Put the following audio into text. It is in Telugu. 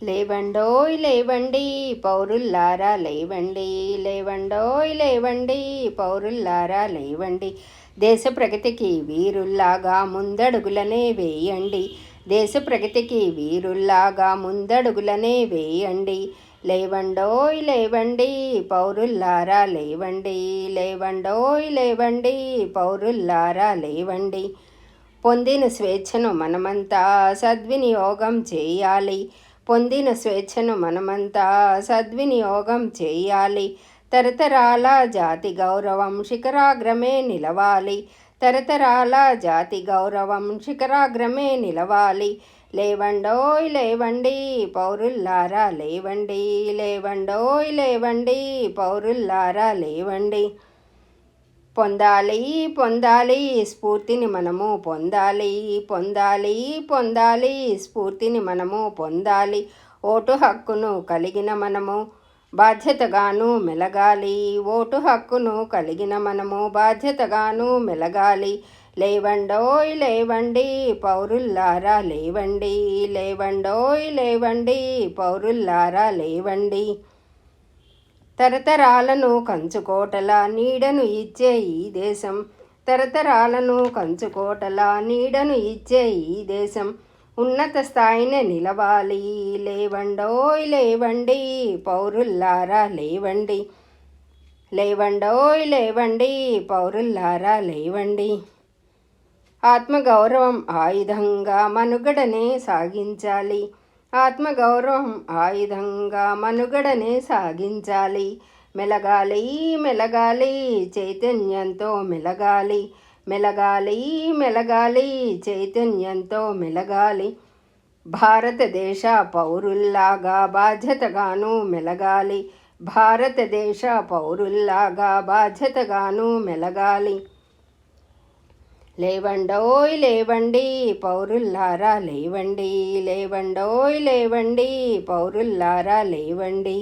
లేవండోయ్ లేవండి పౌరుల్లారా లేవండి, లేవండోయ్ లేవండి పౌరుల్లారా లేవండి. దేశ ప్రగతికి వీరుల్లాగా ముందడుగులనే వేయండి, దేశ ప్రగతికి వీరుల్లాగా ముందడుగులనే వేయండి. లేవండోయ్ లేవండి పౌరుల్లారా లేవండి, లేవండోయ్ లేవండి పౌరుల్లారా లేవండి. పొందిన స్వేచ్ఛను మనమంతా సద్వినియోగం చేయాలి, పొందిన స్వేచ్ఛను మనమంతా సద్వినియోగం చేయాలి. తరతరాల జాతి గౌరవం శిఖరాగ్రమే నిలవాలి, తరతరాల జాతి గౌరవం శిఖరాగ్రమే నిలవాలి. లేవండోయ్ లేవండి పౌరుల్లారా లేవండి, లేవండోయ్ లేవండి పౌరుల్లారా లేవండి. పొందాలి పొందాలి స్ఫూర్తిని మనము పొందాలి, పొందాలి పొందాలి స్ఫూర్తిని మనము పొందాలి. ఓటు హక్కును కలిగిన మనము బాధ్యతగాను మెలగాలి, ఓటు హక్కును కలిగిన మనము బాధ్యతగాను మెలగాలి. లేవండోయ్ లేవండి పౌరుల్లారా లేవండి, లేవండోయ్ లేవండి పౌరుల్లారా లేవండి. తరతరాలను కంచుకోటల నీడను ఇచ్చే ఈ దేశం, తరతరాలను కంచుకోటల నీడను ఇచ్చే ఈ దేశం ఉన్నత స్థాయినే నిలవాలి. లేవండోయ్ లేవండి పౌరుల్లారా లేవండి, లేవండోయ్ లేవండి పౌరుల్లారా లేవండి. ఆత్మగౌరవం ఆయుధంగా మనుగడనే సాగించాలి, ఆత్మగౌరవం ఆయుధంగా మనుగడనే సాగించాలి. మెలగాలి మెలగాలి చైతన్యంతో మెలగాలి, మెలగాలి మెలగాలి చైతన్యంతో మెలగాలి. భారతదేశ పౌరుల్లాగా బాధ్యతగాను మెలగాలి, భారతదేశ పౌరుల్లాగా బాధ్యతగాను మెలగాలి. లేవండోయ్ లేవండి పౌరుల్లారా లేవండి, లేవండోయ్ లేవండి పౌరుల్లారా లేవండి.